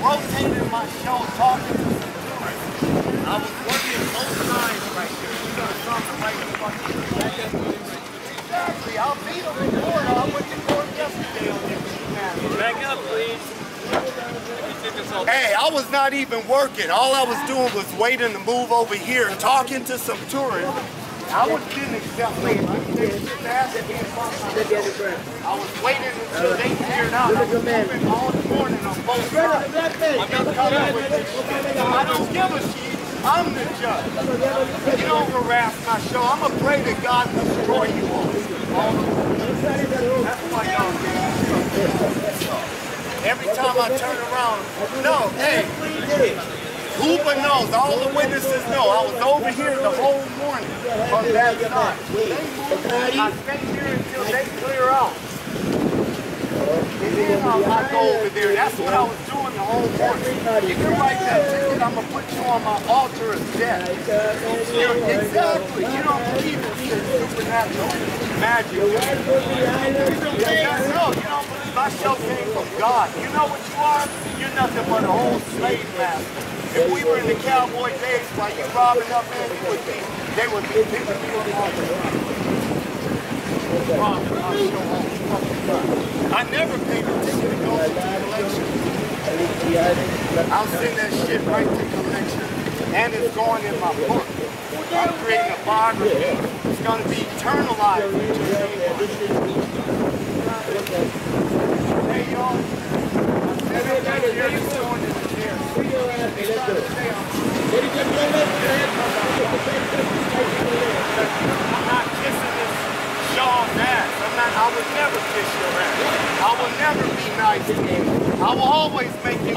rotating my show, talking to some tourists. I was working both sides right there. You got something right in front of you. Exactly. I'll be the reporter. I went to court yesterday on this man. Back up, please. Hey, I was not even working. All I was doing was waiting to move over here, talking to some tourists. I was getting accepted. I was waiting until they cleared out. I was moving all morning on both sides. I don't give a shit. I'm the judge. You don't harass my show. I'm afraid that God will destroy you all. That's why y'all do. Every time I turn around, no, hey, Hoover knows, all the witnesses know, I was over here the whole morning on that side. I stay here until they clear out. And then I go over there. That's what I was doing the whole morning. You can write that ticket, I'm going to put you on my altar of death. Exactly. You don't believe in supernatural magic. No, you don't believe. My show came from God. You know what you are? You're nothing but an old slave master. If we were in the cowboy days while you're robbing up in, they would be picking you up. I never paid attention to go to collection. I'll send that shit right to collection. And it's going in my book. I'm creating a biography. It's going to be eternalized. Hey, y'all. I'm not kissing this Sean's ass. I would never kiss your ass. I will never be nice to you. I will always make you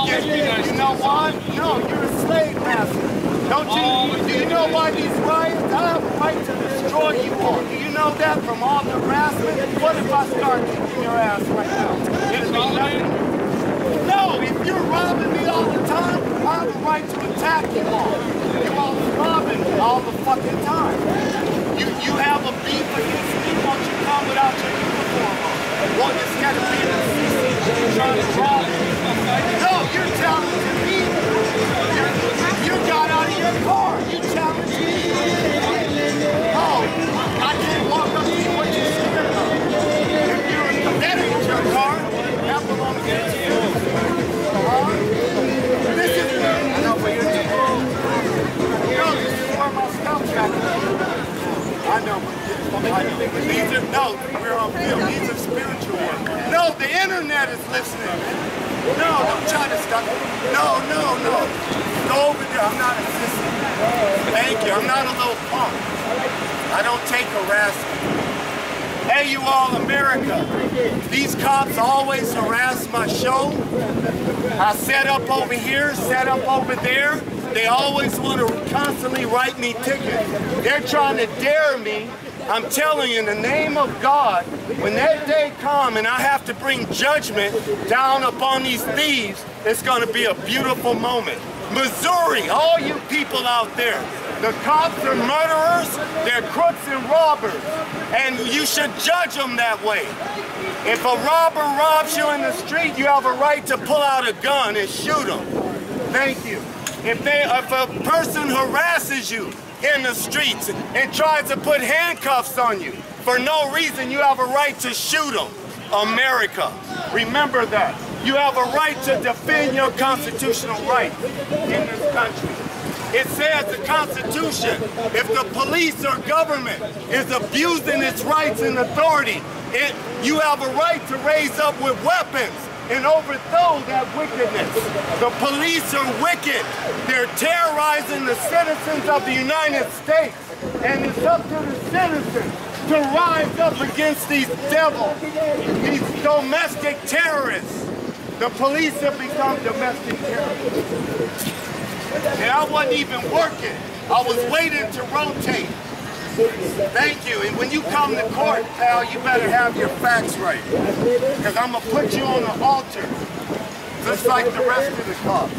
get you know what? No, you're a slave master. Don't you? Do you know why these riots? I have a right to destroy you all. Do you know that from all the harassment? What if I start kicking your ass right now? It'll be nothing. No, if you're robbing me all the time, I have a right to attack you all. You all are robbing me all the fucking time. You have a beef against me, won't you come without your uniform on? Well, it's got to be in the CCG trying to rob me. No, you're challenging me. You got out of your car. You challenged me. Oh, I can't walk up to you. What you scared of? That ain't your car. That belongs to you. This is where I know where you're going. No, this is where my stuff's at. I know. These are, no, we're on film. These are spiritual ones. No, the internet is listening. No, don't try to stop it. No. Go over there. I'm not assisting. Thank you. I'm not a little punk. I don't take harassment. Hey, you all, America. These cops always harass my show. I set up over here, set up over there. They always want to constantly write me tickets. They're trying to dare me. I'm telling you, in the name of God, when that day comes and I have to bring judgment down upon these thieves, it's going to be a beautiful moment. Missouri, all you people out there, the cops are murderers, they're crooks and robbers, and you should judge them that way. If a robber robs you in the street, you have a right to pull out a gun and shoot them. Thank you. If a person harasses you in the streets and tries to put handcuffs on you for no reason, you have a right to shoot them. America, remember that. You have a right to defend your constitutional rights in this country. It says the Constitution, if the police or government is abusing its rights and authority, you have a right to raise up with weapons and overthrow that wickedness. The police are wicked. They're terrorizing the citizens of the United States. And it's up to the citizens to rise up against these devils, these domestic terrorists. The police have become domestic terrorists. And I wasn't even working. I was waiting to rotate. Thank you. And when you come to court, pal, you better have your facts right. Because I'm going to put you on the altar, just like the rest of the cops.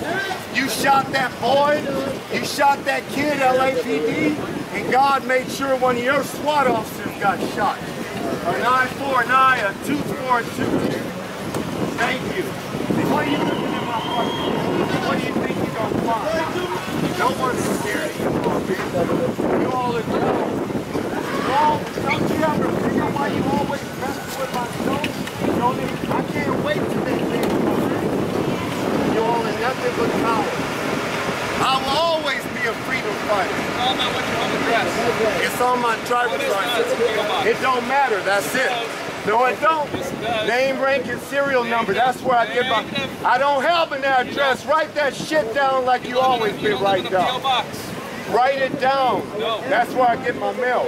You shot that boy, you shot that kid, LAPD, and God made sure one of your SWAT officers got shot. A 9-4 and a 2-4 and 2. Thank you. Why are you looking at my What do you think you're going to find? No one's scared anymore, man. You all are dumb. Don't you ever figure why you always mess with my soul? I can't wait to make things happen. You all are nothing but cowards. I will always be a freedom fighter. It's all about what your home address. It's on my driver's license. It don't matter, that's it. No, it don't. Name, rank, and serial number. That's where I get my... I don't have an address. Write that shit down like you always been right down. Write it down. That's where I get my mail.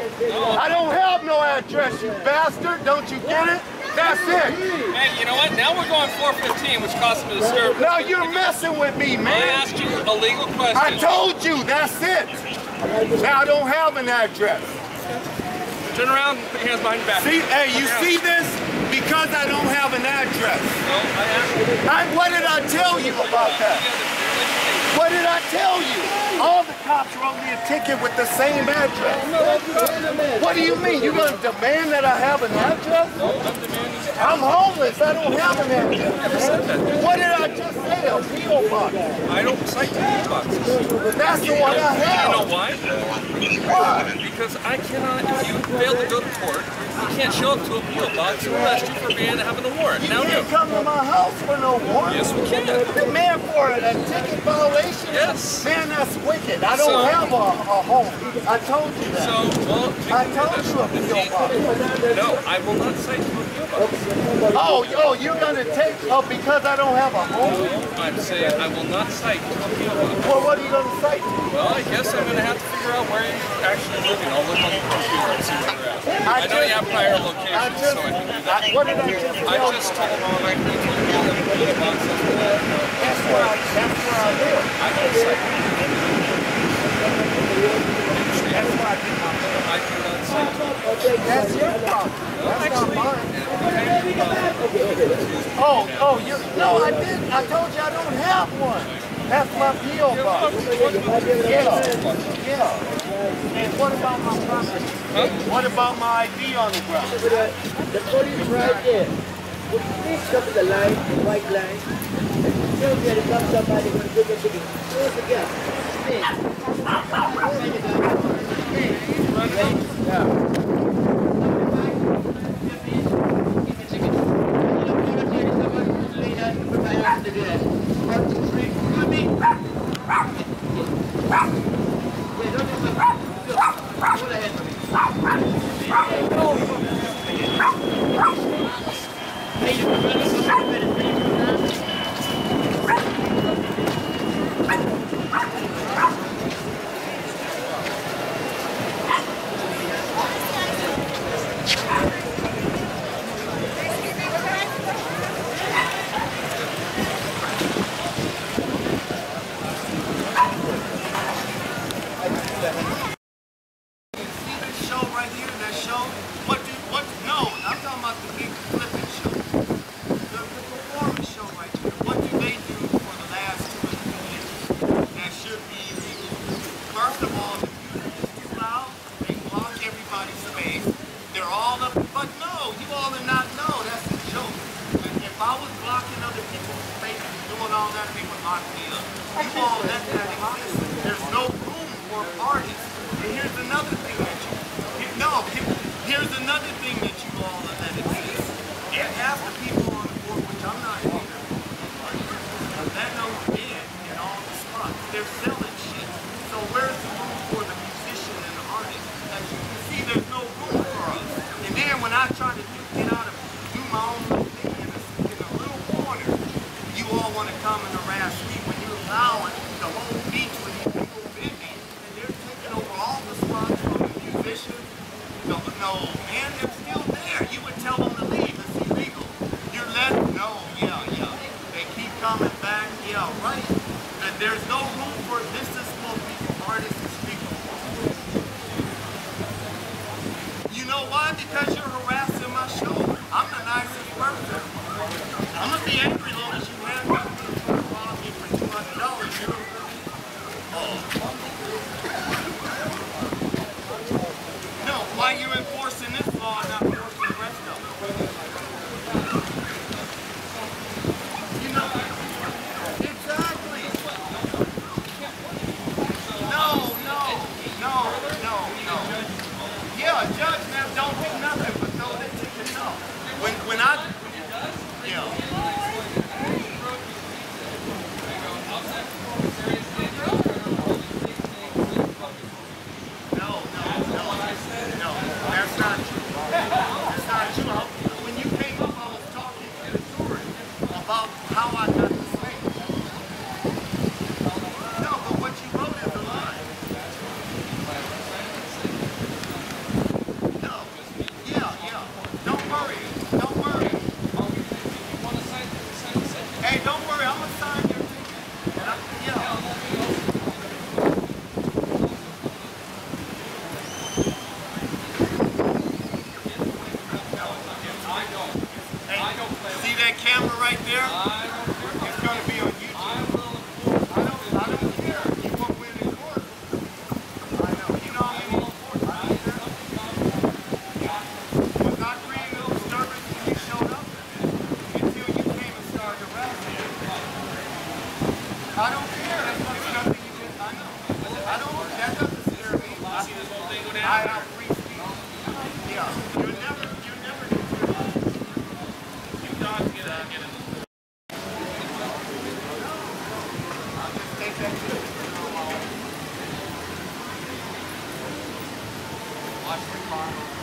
I don't have no address, you bastard. Don't you get it? That's it. Hey, you know what? Now we're going 415, which costs me to disturb. No, you're messing with me, man. I asked you a legal question. I told you, that's it. Now I don't have an address. Turn around and put your hands behind your back. See, hey, you see this? Because I don't have an address. No, I asked you. What did I tell you about that? What did I tell you? All the cops wrote me a ticket with the same address. What do you mean? You gonna demand that I have an address? No, I'm demanding. I'm homeless. I don't have an address. What did I just say? A P.O. box. I don't cite P.O. boxes. That's the one I have. You know why? Why? Because I cannot, if you fail to go to court, you can't show up to a P.O. box and arrest you for being having a warrant. You now can't come to my house for no warrant. Yes, we can. Man, for a ticket violation? Yes. Man, that's wicked. I don't have a home. I told you that. So, well, I told you a P.O. box. No, I will not cite you a P.O. box. Oh, you're gonna take, because I don't have a home? I'm saying I will not cite you a P.O. box. Well, what are you gonna cite? Well, I guess I'm gonna have to figure out where you're actually living. I'll look on the computer and see where you're at. I know you have prior locations, so I can do that. What did I just tell you? I just told them all I can do a P.O. box. That's where I live. I don't cite you. That's where I get my mail. I cannot cite you. That's your problem. That's not mine. No, I didn't. I told you I don't have one. That's my P.O. box. Yeah. And what about my property? Huh? What about my ID on the ground? The code is right there. Would you please come to the line, the white line? Tell me to come somebody when you go to the close the gap. judge, man, don't do nothing but know that you can know. When I, yeah. No, that's not true. That's not true. When you came up, I was talking to the story about how I got the snake. No, but what you wrote is a lie. No. Yeah. Don't worry. Hey, don't worry. I'm gonna sign your ticket. And see that camera right there? It's going to be on YouTube. I don't care. You won't win in court. I know. You know how many courts I was not creating a disturbance when you showed up until you came and started harassing me. I don't care. That's nothing you did. I know. That doesn't scare me. I have free speech. Yeah. You never get take that too. Watch the car.